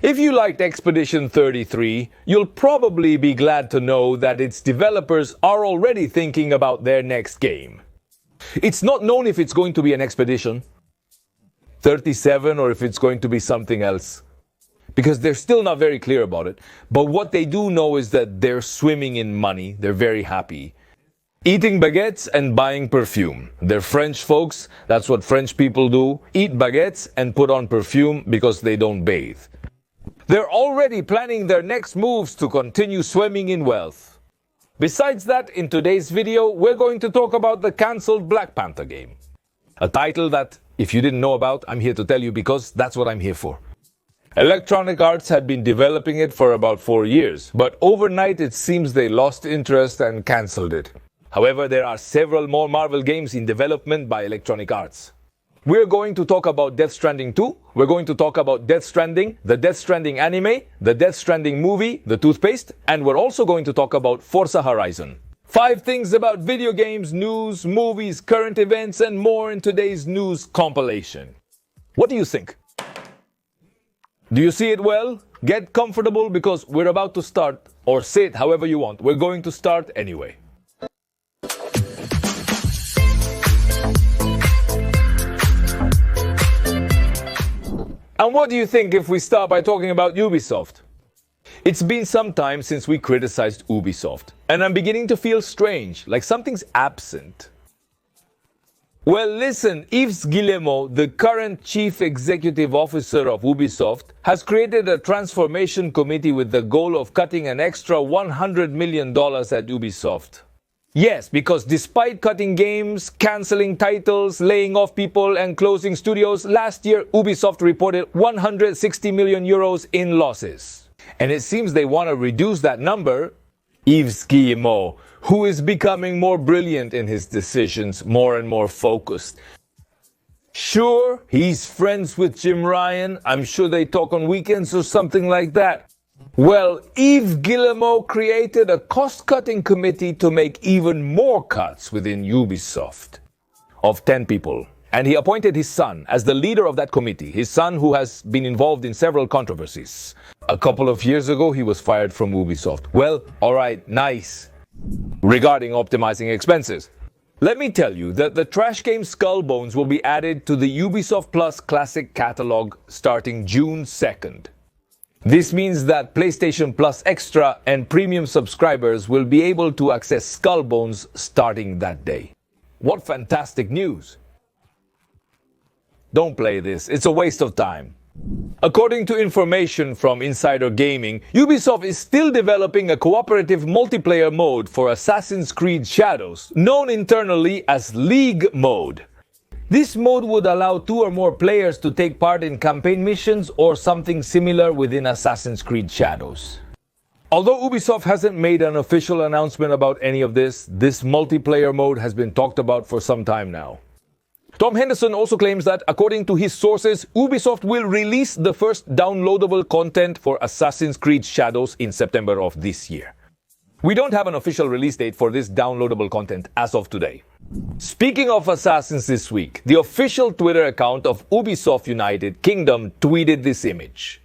If you liked Expedition 33, you'll probably be glad to know that its developers are already thinking about their next game. It's not known if it's going to be an Expedition 37 or if it's going to be something else, because they're still not very clear about it. But what they do know is that they're swimming in money. They're very happy. Eating baguettes and buying perfume. They're French folks. That's what French people do. Eat baguettes and put on perfume because they don't bathe. They're already planning their next moves to continue swimming in wealth. Besides that, in today's video, we're going to talk about the cancelled Black Panther game. A title that, if you didn't know about, I'm here to tell you because that's what I'm here for. Electronic Arts had been developing it for about 4 years, but overnight it seems they lost interest and cancelled it. However, there are several more Marvel games in development by Electronic Arts. We're going to talk about Death Stranding 2, we're going to talk about Death Stranding, the Death Stranding anime, the Death Stranding movie, the toothpaste, and we're also going to talk about Forza Horizon. 5 things about video games, news, movies, current events, and more in today's news compilation. What do you think? Do you see it well? Get comfortable because we're about to start, or sit however you want. We're going to start anyway. And what do you think if we start by talking about Ubisoft? It's been some time since we criticized Ubisoft, and I'm beginning to feel strange, like something's absent. Well, listen, Yves Guillemot, the current chief executive officer of Ubisoft, has created a transformation committee with the goal of cutting an extra $100 million at Ubisoft. Yes, because despite cutting games, cancelling titles, laying off people, and closing studios, last year Ubisoft reported 160 million euros in losses. And it seems they want to reduce that number. Yves Guillemot, who is becoming more brilliant in his decisions, more and more focused. Sure, he's friends with Jim Ryan. I'm sure they talk on weekends or something like that. Well, Yves Guillemot created a cost-cutting committee to make even more cuts within Ubisoft of 10 people. And he appointed his son as the leader of that committee, his son who has been involved in several controversies. A couple of years ago, he was fired from Ubisoft. Well, all right, nice. Regarding optimizing expenses, let me tell you that the trash game Skullbones will be added to the Ubisoft Plus Classic catalog starting June 2nd. This means that PlayStation Plus Extra and Premium subscribers will be able to access Skullbones starting that day. What fantastic news! Don't play this, it's a waste of time. According to information from Insider Gaming, Ubisoft is still developing a cooperative multiplayer mode for Assassin's Creed Shadows, known internally as League Mode. This mode would allow 2 or more players to take part in campaign missions or something similar within Assassin's Creed Shadows. Although Ubisoft hasn't made an official announcement about any of this, this multiplayer mode has been talked about for some time now. Tom Henderson also claims that, according to his sources, Ubisoft will release the first downloadable content for Assassin's Creed Shadows in September of this year. We don't have an official release date for this downloadable content as of today. Speaking of Assassins this week, the official Twitter account of Ubisoft United Kingdom tweeted this image.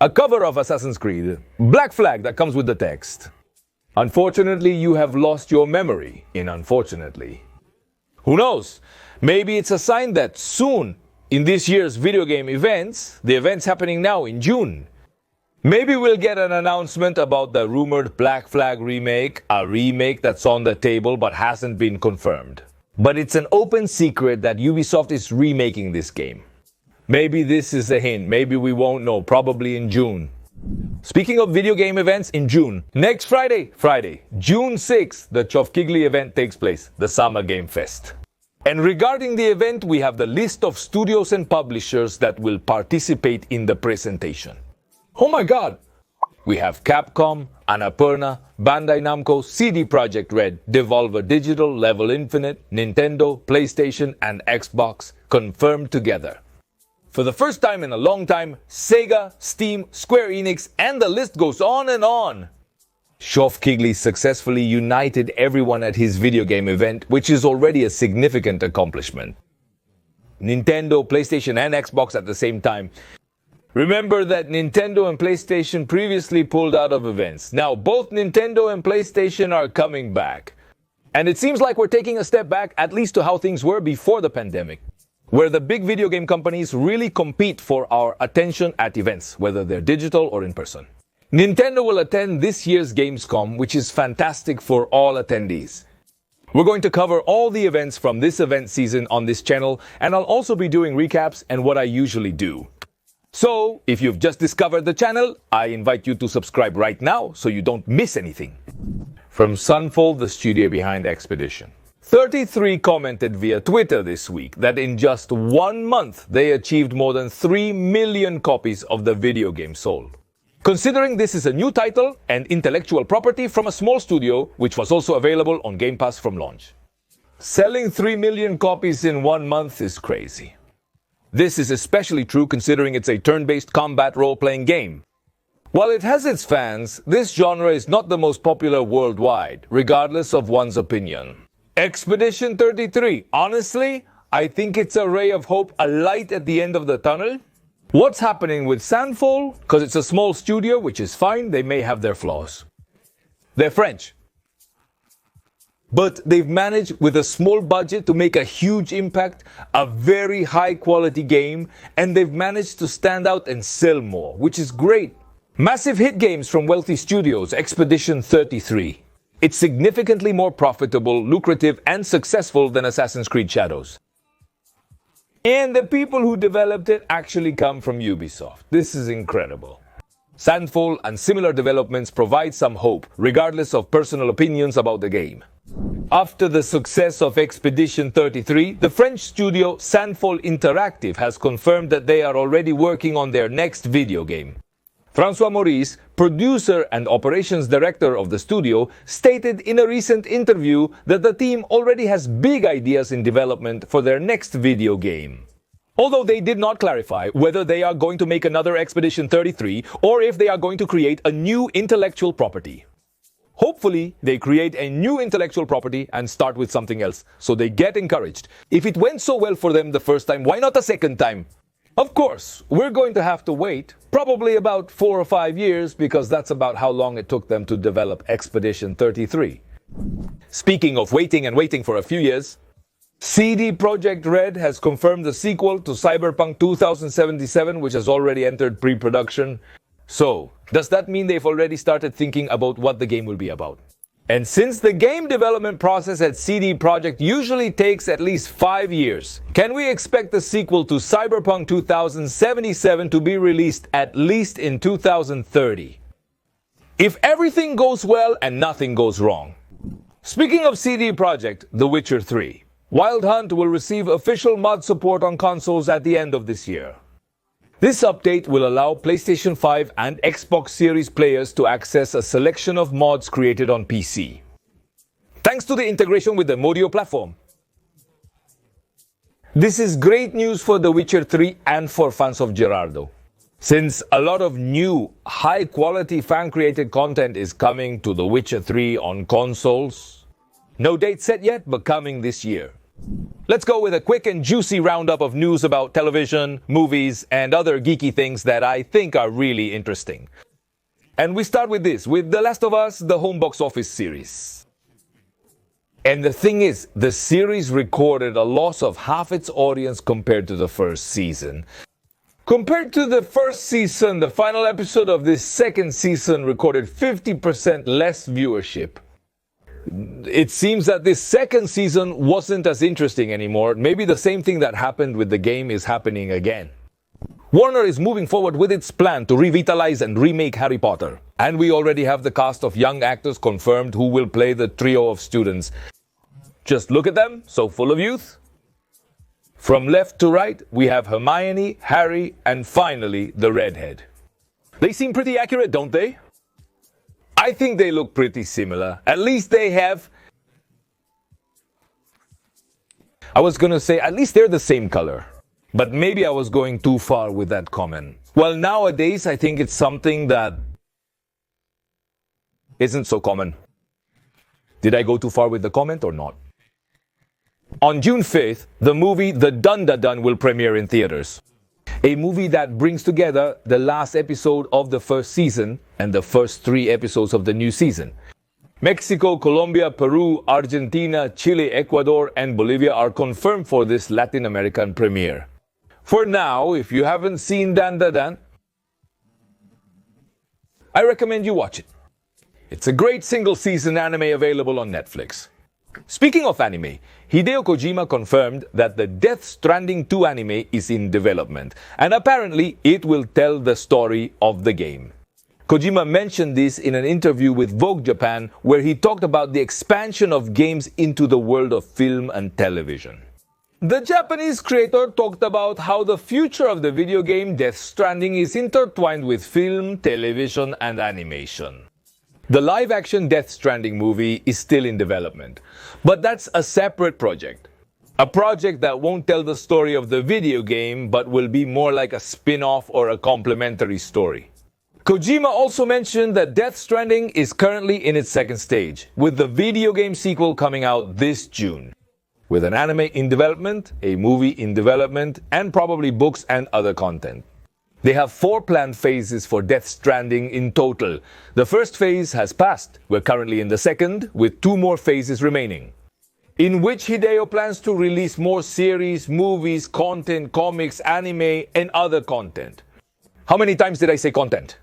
A cover of Assassin's Creed, black flag that comes with the text. Unfortunately, you have lost your memory in unfortunately. Who knows? Maybe it's a sign that soon, in this year's video game events, the events happening now in June, maybe we'll get an announcement about the rumored Black Flag remake, a remake that's on the table but hasn't been confirmed. But it's an open secret that Ubisoft is remaking this game. Maybe this is a hint, maybe we won't know, probably in June. Speaking of video game events in June, next Friday, June 6th, the Chofkigli event takes place, the Summer Game Fest. And regarding the event, we have the list of studios and publishers that will participate in the presentation. Oh my god! We have Capcom, Annapurna, Bandai Namco, CD Projekt Red, Devolver Digital, Level Infinite, Nintendo, PlayStation, and Xbox confirmed together. For the first time in a long time, Sega, Steam, Square Enix, and the list goes on and on. Geoff Keighley successfully united everyone at his video game event, which is already a significant accomplishment. Nintendo, PlayStation, and Xbox at the same time. Remember that Nintendo and PlayStation previously pulled out of events. Now, both Nintendo and PlayStation are coming back. And it seems like we're taking a step back, at least to how things were before the pandemic, where the big video game companies really compete for our attention at events, whether they're digital or in person. Nintendo will attend this year's Gamescom, which is fantastic for all attendees. We're going to cover all the events from this event season on this channel, and I'll also be doing recaps and what I usually do. So, if you've just discovered the channel, I invite you to subscribe right now so you don't miss anything. From Sunfold, the studio behind Expedition. 33 commented via Twitter this week that in just 1 month they achieved more than 3 million copies of the video game sold. Considering this is a new title and intellectual property from a small studio, which was also available on Game Pass from launch. Selling 3 million copies in 1 month is crazy. This is especially true considering it's a turn-based combat role-playing game. While it has its fans, this genre is not the most popular worldwide, regardless of one's opinion. Expedition 33, honestly, I think it's a ray of hope, a light at the end of the tunnel. What's happening with Sunfold? Because it's a small studio, which is fine, they may have their flaws. They're French. But they've managed with a small budget to make a huge impact, a very high quality game, and they've managed to stand out and sell more, which is great. Massive hit games from wealthy studios, Expedition 33. It's significantly more profitable, lucrative, and successful than Assassin's Creed Shadows. And the people who developed it actually come from Ubisoft. This is incredible. Sunfold and similar developments provide some hope, regardless of personal opinions about the game. After the success of Expedition 33, the French studio Sunfold Interactive has confirmed that they are already working on their next video game. François Maurice, producer and operations director of the studio, stated in a recent interview that the team already has big ideas in development for their next video game. Although they did not clarify whether they are going to make another Expedition 33 or if they are going to create a new intellectual property. Hopefully, they create a new intellectual property and start with something else, so they get encouraged. If it went so well for them the first time, why not a second time? Of course, we're going to have to wait, probably about 4 or 5 years, because that's about how long it took them to develop Expedition 33. Speaking of waiting and waiting for a few years, CD Projekt Red has confirmed the sequel to Cyberpunk 2077, which has already entered pre-production. So, does that mean they've already started thinking about what the game will be about? And since the game development process at CD Projekt usually takes at least 5 years, can we expect the sequel to Cyberpunk 2077 to be released at least in 2030? If everything goes well and nothing goes wrong. Speaking of CD Projekt, The Witcher 3. Wild Hunt will receive official mod support on consoles at the end of this year. This update will allow PlayStation 5 and Xbox Series players to access a selection of mods created on PC. Thanks to the integration with the Modio platform. This is great news for The Witcher 3 and for fans of Gerardo, since a lot of new, high-quality fan-created content is coming to The Witcher 3 on consoles. No date set yet, but coming this year. Let's go with a quick and juicy roundup of news about television, movies, and other geeky things that I think are really interesting. And we start with this, with The Last of Us, the home box office series. And the thing is, the series recorded a loss of half its audience compared to the first season. Compared to the first season, the final episode of this second season recorded 50% less viewership. It seems that this second season wasn't as interesting anymore. Maybe the same thing that happened with the game is happening again. Warner is moving forward with its plan to revitalize and remake Harry Potter. And we already have the cast of young actors confirmed who will play the trio of students. Just look at them, so full of youth. From left to right, we have Hermione, Harry, and finally, the redhead. They seem pretty accurate, don't they? I think they look pretty similar. At least they have... I was gonna say, at least they're the same color. But maybe I was going too far with that comment. Well, nowadays, I think it's something that isn't so common. Did I go too far with the comment or not? On June 5th, the movie The Dun Da Dun will premiere in theaters. a movie that brings together the last episode of the first season and the first 3 episodes of the new season. Mexico, Colombia, Peru, Argentina, Chile, Ecuador, and Bolivia are confirmed for this Latin American premiere. For now, if you haven't seen Dan Da Dan, I recommend you watch it. It's a great single-season anime available on Netflix. Speaking of anime, Hideo Kojima confirmed that the Death Stranding 2 anime is in development, and apparently it will tell the story of the game. Kojima mentioned this in an interview with Vogue Japan, where he talked about the expansion of games into the world of film and television. The Japanese creator talked about how the future of the video game Death Stranding is intertwined with film, television, and animation. The live-action Death Stranding movie is still in development, but that's a separate project. A project that won't tell the story of the video game, but will be more like a spin-off or a complementary story. Kojima also mentioned that Death Stranding is currently in its second stage, with the video game sequel coming out this June. With an anime in development, a movie in development, and probably books and other content. They have 4 planned phases for Death Stranding in total. The first phase has passed. We're currently in the second, with 2 more phases remaining, in which Hideo plans to release more series, movies, content, comics, anime, and other content. How many times did I say content?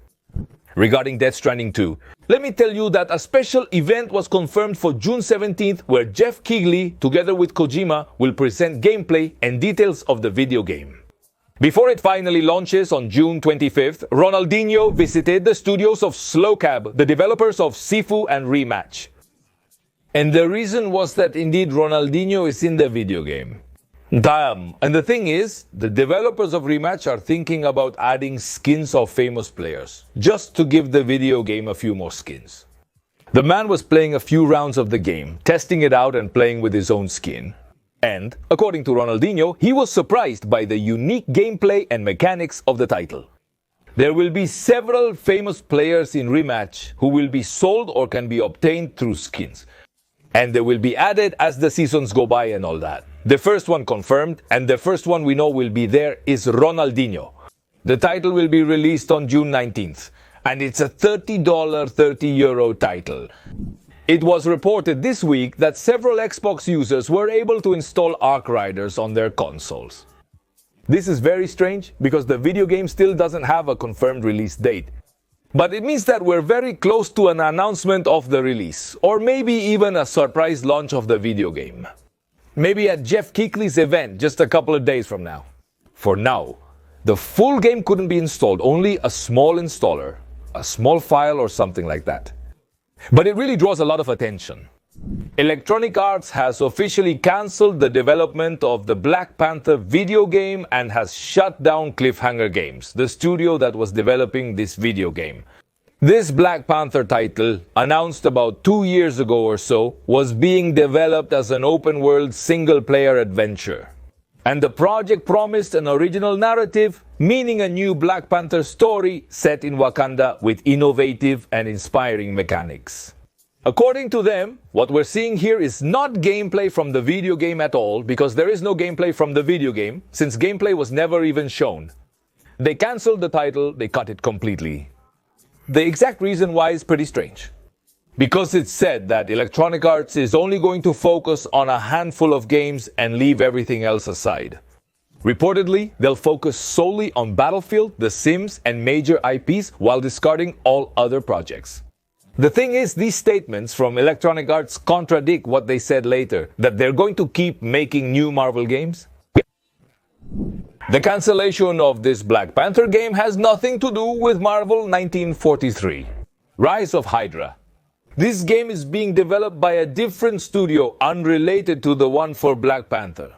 Regarding Death Stranding 2, let me tell you that a special event was confirmed for June 17th, where Jeff Keighley, together with Kojima, will present gameplay and details of the video game. Before it finally launches on June 25th, Ronaldinho visited the studios of Slowcab, the developers of Sifu and Rematch. And the reason was that indeed Ronaldinho is in the video game. Damn. And the thing is, the developers of Rematch are thinking about adding skins of famous players, just to give the video game a few more skins. The man was playing a few rounds of the game, testing it out and playing with his own skin. And, according to Ronaldinho, he was surprised by the unique gameplay and mechanics of the title. There will be several famous players in Rematch who will be sold or can be obtained through skins. And they will be added as the seasons go by and all that. The first one confirmed, and the first one we know will be there, is Ronaldinho. The title will be released on June 19th, and it's a $30, €30 title. It was reported this week that several Xbox users were able to install Ark Riders on their consoles. This is very strange because the video game still doesn't have a confirmed release date. But it means that we're very close to an announcement of the release, or maybe even a surprise launch of the video game. Maybe at Jeff Keighley's event just a couple of days from now. For now, the full game couldn't be installed, only a small installer, a small file or something like that. But it really draws a lot of attention. Electronic Arts has officially cancelled the development of the Black Panther video game and has shut down Cliffhanger Games, the studio that was developing this video game. This Black Panther title, announced about 2 years ago or so, was being developed as an open-world single-player adventure. And the project promised an original narrative, meaning a new Black Panther story set in Wakanda with innovative and inspiring mechanics. According to them, what we're seeing here is not gameplay from the video game at all, because there is no gameplay from the video game, since gameplay was never even shown. They cancelled the title, they cut it completely. The exact reason why is pretty strange. Because it's said that Electronic Arts is only going to focus on a handful of games and leave everything else aside. Reportedly, they'll focus solely on Battlefield, The Sims, and major IPs while discarding all other projects. The thing is, these statements from Electronic Arts contradict what they said later, that they're going to keep making new Marvel games. The cancellation of this Black Panther game has nothing to do with Marvel 1943, Rise of Hydra. This game is being developed by a different studio unrelated to the one for Black Panther.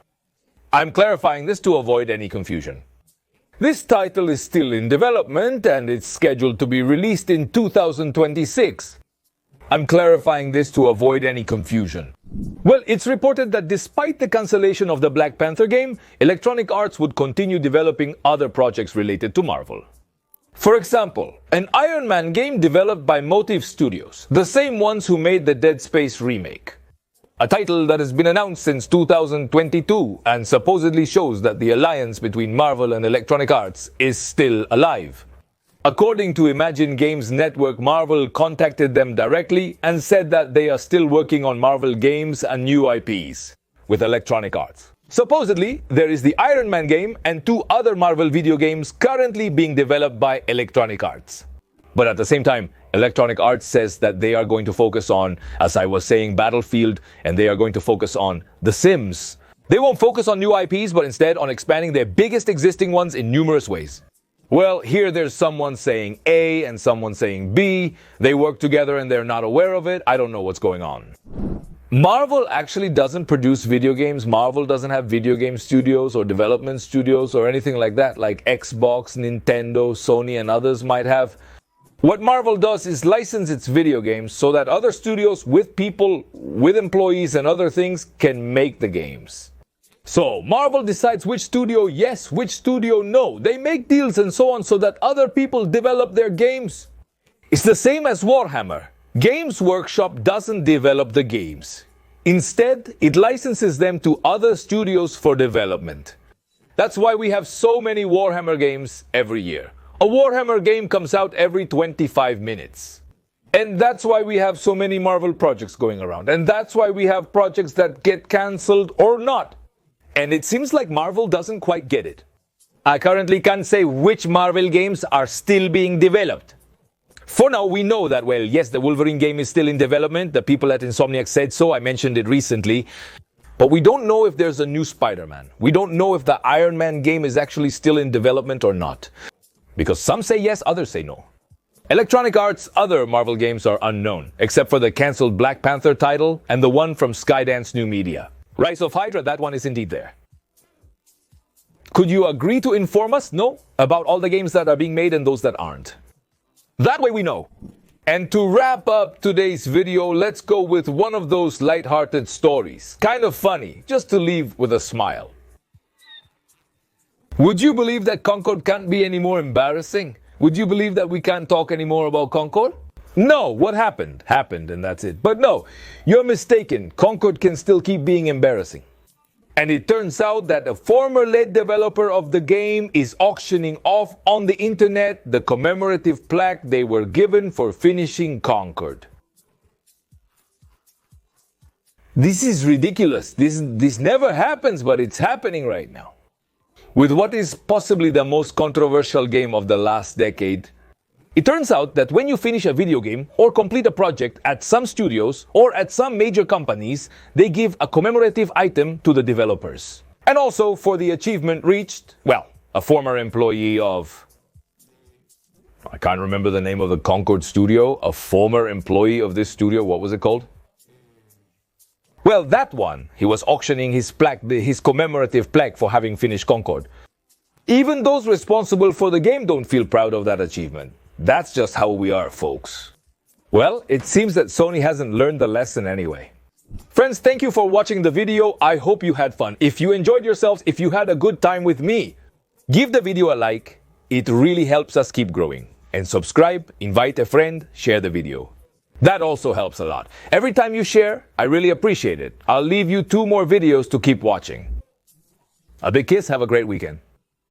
I'm clarifying this to avoid any confusion. This title is still in development and it's scheduled to be released in 2026. I'm clarifying this to avoid any confusion. Well, it's reported that despite the cancellation of the Black Panther game, Electronic Arts would continue developing other projects related to Marvel. For example, an Iron Man game developed by Motive Studios, the same ones who made the Dead Space remake. A title that has been announced since 2022 and supposedly shows that the alliance between Marvel and Electronic Arts is still alive. According to Imagine Games Network, Marvel contacted them directly and said that they are still working on Marvel games and new IPs with Electronic Arts. Supposedly, there is the Iron Man game and 2 other Marvel video games currently being developed by Electronic Arts. But at the same time, Electronic Arts says that they are going to focus on, as I was saying, Battlefield, and they are going to focus on The Sims. They won't focus on new IPs, but instead on expanding their biggest existing ones in numerous ways. Well, here there's someone saying A and someone saying B. They work together and they're not aware of it. I don't know what's going on. Marvel actually doesn't produce video games. Marvel doesn't have video game studios or development studios or anything like that, like Xbox, Nintendo, Sony, and others might have. What Marvel does is license its video games so that other studios with people, with employees and other things can make the games. So Marvel decides which studio yes, which studio no. They make deals and so on so that other people develop their games. It's the same as Warhammer. Games Workshop doesn't develop the games. Instead, it licenses them to other studios for development. That's why we have so many Warhammer games every year. A Warhammer game comes out every 25 minutes. And that's why we have so many Marvel projects going around. And that's why we have projects that get cancelled or not. And it seems like Marvel doesn't quite get it. I currently can't say which Marvel games are still being developed. For now, we know that, well, yes, the Wolverine game is still in development. The people at Insomniac said so. I mentioned it recently. But we don't know if there's a new Spider-Man. We don't know if the Iron Man game is actually still in development or not. Because some say yes, others say no. Electronic Arts' other Marvel games are unknown, except for the cancelled Black Panther title and the one from Skydance New Media. Rise of Hydra, that one is indeed there. Could you agree to inform us, no, about all the games that are being made and those that aren't? That way we know. And to wrap up today's video, let's go with one of those light-hearted stories. Kind of funny, just to leave with a smile. Would you believe that Concord can't be any more embarrassing? Would you believe that we can't talk anymore about Concord? No, what happened, happened and that's it. But no, you're mistaken. Concord can still keep being embarrassing. And it turns out that a former lead developer of the game is auctioning off on the internet the commemorative plaque they were given for finishing Concord. This is ridiculous. This never happens, but it's happening right now. With what is possibly the most controversial game of the last decade, it turns out that when you finish a video game or complete a project at some studios or at some major companies, they give a commemorative item to the developers. And also for the achievement reached, well, a former employee of... I can't remember the name of the Concord studio, a former employee of this studio, what was it called? Well, that one, he was auctioning his plaque, his commemorative plaque for having finished Concord. Even those responsible for the game don't feel proud of that achievement. That's just how we are, folks. Well, it seems that Sony hasn't learned the lesson anyway. Friends, thank you for watching the video. I hope you had fun. If you enjoyed yourselves, if you had a good time with me, give the video a like. It really helps us keep growing. And subscribe, invite a friend, share the video. That also helps a lot. Every time you share, I really appreciate it. I'll leave you 2 more videos to keep watching. A big kiss, have a great weekend.